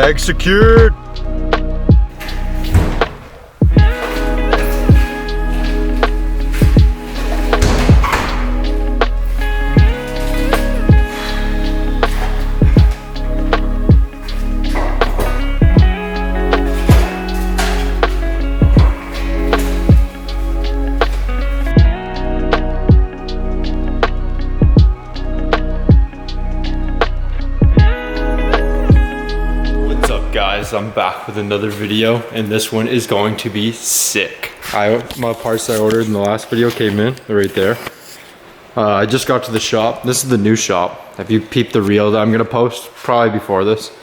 Bag secured. Guys, I'm back with another video, and this one is going to be sick. My parts I ordered in the last video came in. They're right there. I just got to the shop. This is the new shop. If you peep the reel that I'm gonna post, probably before this,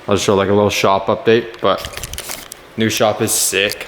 I'll show like a little shop update, but new shop is sick.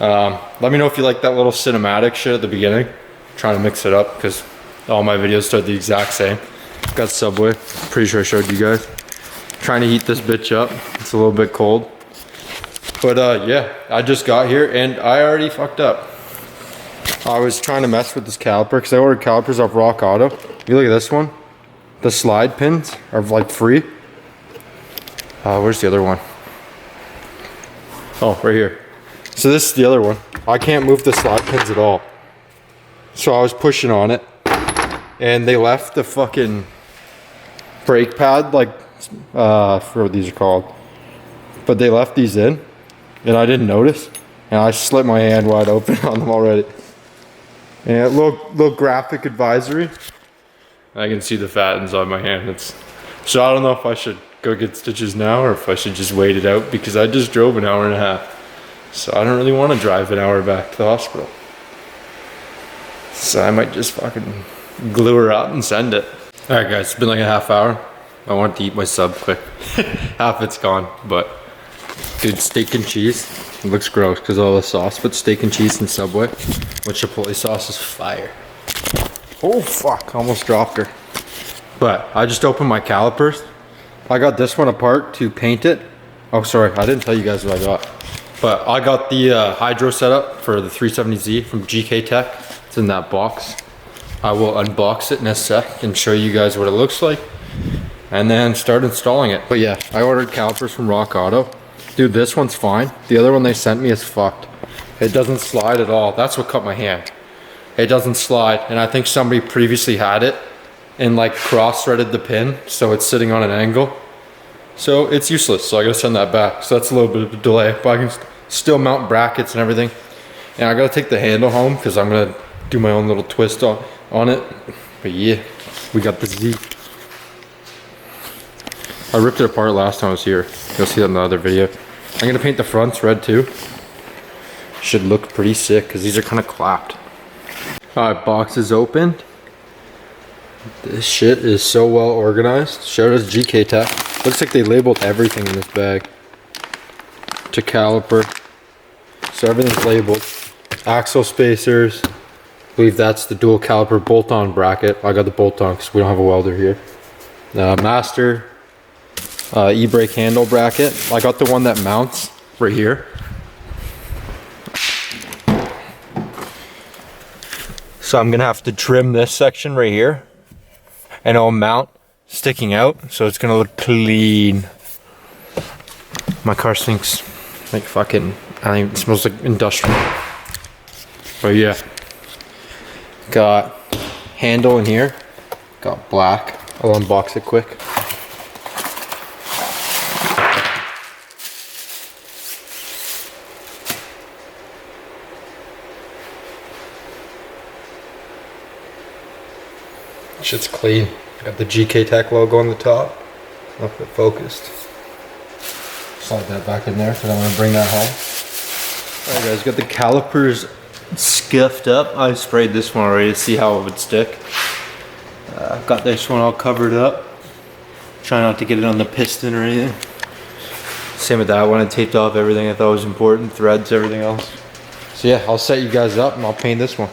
Let me know if you like that little cinematic shit at the beginning. I'm trying to mix it up because all my videos start the exact same. Got Subway, pretty sure I showed you guys. Trying to heat this bitch up. It's a little bit cold. But yeah, I just got here and I already fucked up. I was trying to mess with this caliper because I ordered calipers off Rock Auto. If you look at this one, the slide pins are like free. Where's the other one? Oh, right here. So this is the other one. I can't move the slide pins at all. So I was pushing on it and they left the fucking brake pad, like I forget what these are called, but they left these in and I didn't notice, and I slit my hand wide open on them already. And little graphic advisory, I can see the fattens on my hand. So I don't know if I should go get stitches now or if I should just wait it out, because I just drove an hour and a half, so I don't really want to drive an hour back to the hospital. So I might just fucking glue her up and send it. Alright guys, it's been like a half hour. I want to eat my sub quick. Half it's gone, but good steak and cheese. It looks gross because of all the sauce, but steak and cheese and Subway with chipotle sauce is fire. Oh fuck, almost dropped her. But I just opened my calipers. I got this one apart to paint it. Oh sorry, I didn't tell you guys what I got. But I got the hydro setup for the 370Z from Gktech. It's in that box. I will unbox it in a sec and show you guys what it looks like, and then start installing it. But yeah, I ordered calipers from Rock Auto. Dude, this one's fine. The other one they sent me is fucked. It doesn't slide at all. That's what cut my hand. It doesn't slide, and I think somebody previously had it and like cross-threaded the pin, so it's sitting on an angle. So it's useless, so I gotta send that back. So that's a little bit of a delay, but I can still mount brackets and everything. And I gotta take the handle home because I'm gonna do my own little twist on it. But yeah, we got the Z. I ripped it apart last time I was here. You'll see that in the other video. I'm gonna paint the fronts red too. Should look pretty sick because these are kind of clapped. Alright, box is opened. This shit is so well organized. Shout out to Gktech. Looks like they labeled everything in this bag. To caliper. So everything's labeled. Axle spacers. I believe that's the dual caliper bolt-on bracket. I got the bolt-on because we don't have a welder here. Master. E-brake handle bracket. I got the one that mounts right here. So I'm gonna have to trim this section right here, and it'll mount sticking out, so it's gonna look clean. My car stinks like fucking, I think it smells like industrial. But yeah, got handle in here, got black. I'll unbox it quick. Shit's clean. Got the Gktech logo on the top. Not if it focused. Slide that back in there because I'm gonna bring that home. Alright guys, got the calipers scuffed up. I sprayed this one already to see how it would stick. Got this one all covered up. Try not to get it on the piston or anything. Same with that one. I taped off everything I thought was important, threads, everything else. So yeah, I'll set you guys up and I'll paint this one.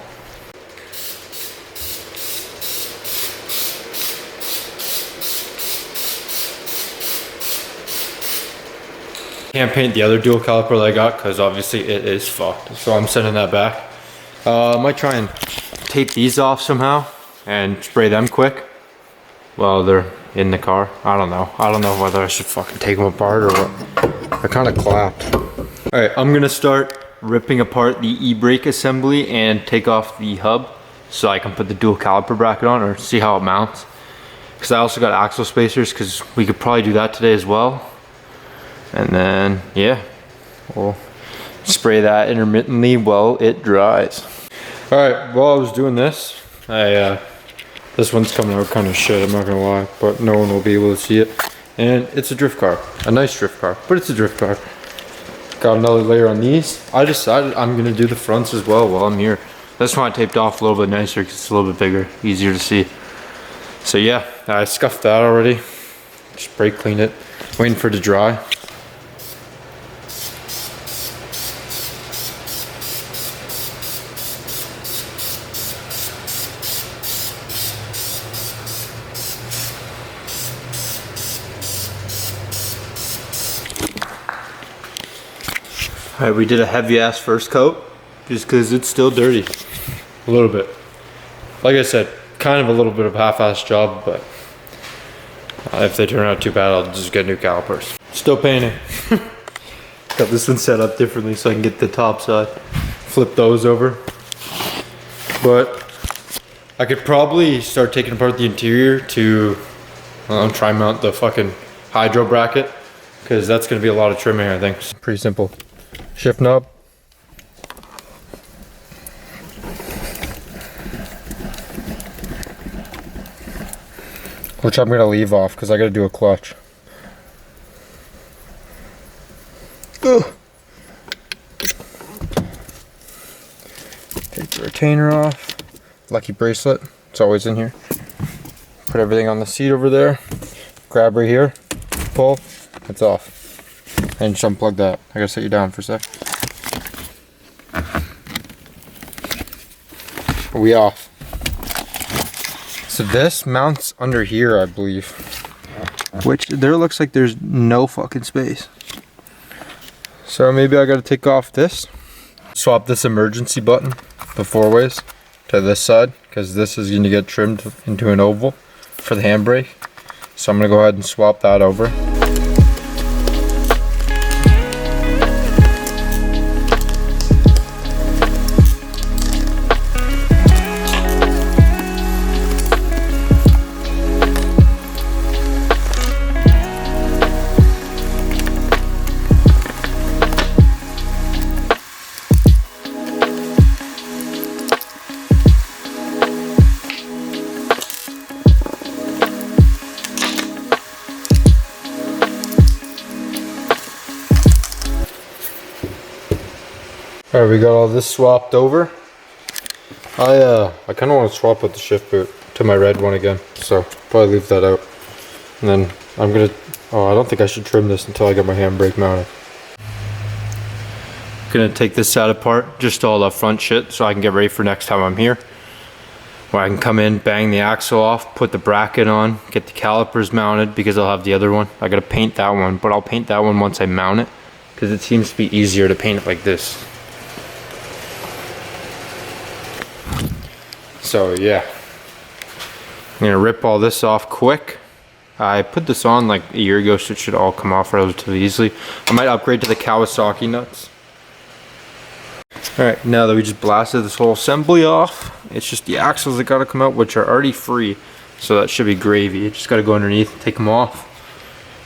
Can't paint the other dual caliper that I got because obviously it is fucked, so I'm sending that back. I might try and tape these off somehow and spray them quick while they're in the car. I don't know whether I should fucking take them apart or what. I kind of clapped. All right, I'm gonna start ripping apart the e-brake assembly and take off the hub so I can put the dual caliper bracket on or see how it mounts. Because I also got axle spacers, because we could probably do that today as well. And then, yeah, we'll spray that intermittently while it dries. All right, while I was doing this, this one's coming out kind of shit, I'm not gonna lie, but no one will be able to see it. And it's a drift car, a nice drift car, but it's a drift car. Got another layer on these. I decided I'm gonna do the fronts as well while I'm here. This one I taped off a little bit nicer because it's a little bit bigger, easier to see. So yeah, I scuffed that already. Just brake cleaned it, waiting for it to dry. All right, we did a heavy ass first coat just because it's still dirty. A little bit. Like I said, kind of a little bit of half-assed job, but if they turn out too bad, I'll just get new calipers. Still painting. Got this one set up differently so I can get the top side. Flip those over. But I could probably start taking apart the interior to try and mount the fucking hydro bracket, because that's going to be a lot of trimming, I think. It's pretty simple. Shift knob. Which I'm gonna leave off because I gotta do a clutch. Ugh. Take the retainer off. Lucky bracelet, it's always in here. Put everything on the seat over there. Grab right here, pull, it's off. And just unplug that. I gotta set you down for a sec. Are we off? So this mounts under here, I believe. Which there looks like there's no fucking space. So maybe I gotta take off this. Swap this emergency button, the 4-ways, to this side, because this is gonna get trimmed into an oval for the handbrake. So I'm gonna go ahead and swap that over. All right, we got all this swapped over. I kind of want to swap out the shift boot to my red one again, so probably leave that out. And then I'm gonna, I don't think I should trim this until I get my handbrake mounted. Gonna take this side apart, just all the front shit, so I can get ready for next time I'm here. Where I can come in, bang the axle off, put the bracket on, get the calipers mounted, because I'll have the other one. I gotta paint that one, but I'll paint that one once I mount it, because it seems to be easier to paint it like this. So yeah, I'm gonna rip all this off quick. I put this on like a year ago, so it should all come off relatively easily. I might upgrade to the Kawasaki nuts. All right, now that we just blasted this whole assembly off, it's just the axles that gotta come out, which are already free. So that should be gravy. You just gotta go underneath, take them off.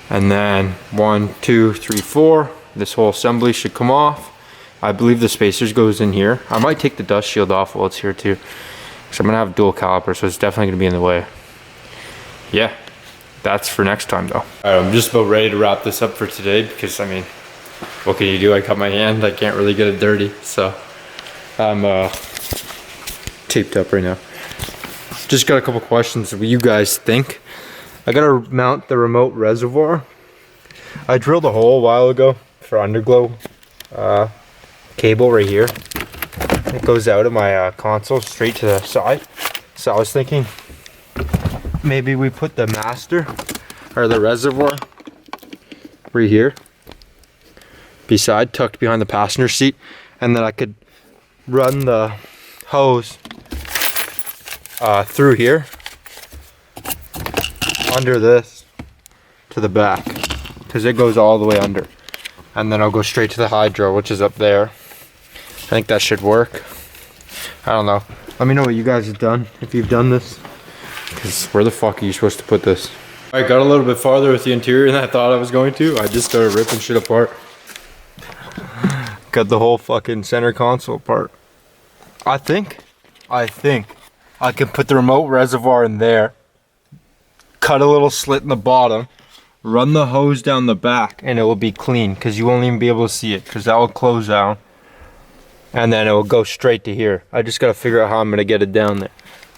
And then 1, 2, 3, 4, this whole assembly should come off. I believe the spacers goes in here. I might take the dust shield off while it's here too. So I'm gonna have dual caliper, so it's definitely gonna be in the way. Yeah, that's for next time though. All right, I'm just about ready to wrap this up for today because I mean, what can you do? I cut my hand, I can't really get it dirty. So I'm taped up right now. Just got a couple questions. What you guys think? I gotta mount the remote reservoir. I drilled a hole a while ago for underglow cable right here. It goes out of my console straight to the side. So I was thinking maybe we put the master or the reservoir right here beside, tucked behind the passenger seat, and then I could run the hose through here under this to the back, because it goes all the way under. And then I'll go straight to the hydro, which is up there. I think that should work. I don't know. Let me know what you guys have done, if you've done this. Because where the fuck are you supposed to put this? I got a little bit farther with the interior than I thought I was going to. I just started ripping shit apart. Got the whole fucking center console apart. I think I can put the remote reservoir in there, cut a little slit in the bottom, run the hose down the back, and it will be clean, because you won't even be able to see it, because that will close down. And then it will go straight to here. I just gotta figure out how I'm gonna get it down there,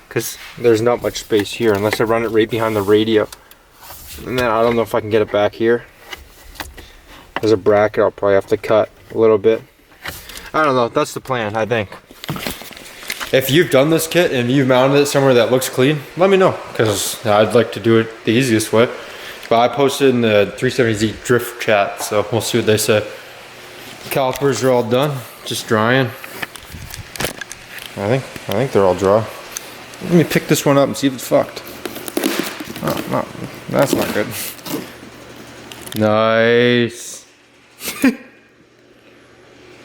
because there's not much space here unless I run it right behind the radio. And then I don't know if I can get it back here. There's a bracket I'll probably have to cut a little bit. I don't know, that's the plan, I think. If you've done this kit and you've mounted it somewhere that looks clean, let me know, because I'd like to do it the easiest way. But I posted in the 370Z drift chat, so we'll see what they say. Calipers are all done, just drying. I think they're all dry. Let me pick this one up and see if it's fucked. Oh, no, that's not good. Nice.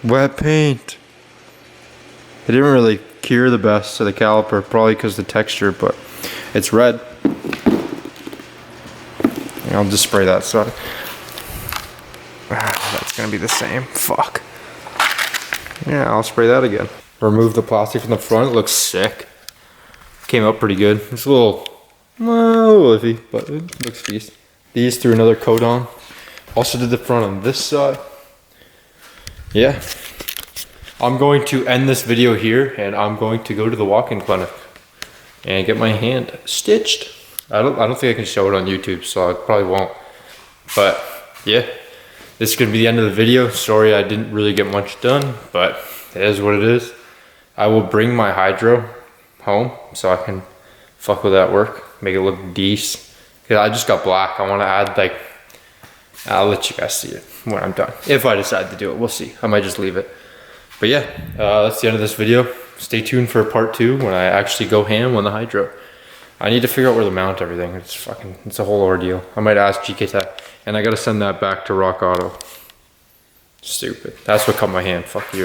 Wet paint. It didn't really cure the best to the caliper, probably because of the texture, but it's red. I'll just spray that side. That's gonna be the same. Fuck. Yeah, I'll spray that again. Remove the plastic from the front. It looks sick. Came out pretty good. It's a little iffy, but it looks decent. These threw another coat on. Also did the front on this side. Yeah. I'm going to end this video here, and I'm going to go to the walk-in clinic and get my hand stitched. I don't think I can show it on YouTube, so I probably won't. But yeah, this is gonna be the end of the video. Sorry I didn't really get much done, but it is what it is. I will bring my hydro home so I can fuck with that work, make it look decent. Cause I just got black. I want to add like, I'll let you guys see it when I'm done. If I decide to do it, we'll see. I might just leave it. But yeah, that's the end of this video. Stay tuned for part 2 when I actually go ham on the hydro. I need to figure out where to mount everything. It's a whole ordeal. I might ask Gktech, and I gotta send that back to Rock Auto. Stupid. That's what cut my hand. Fuck you.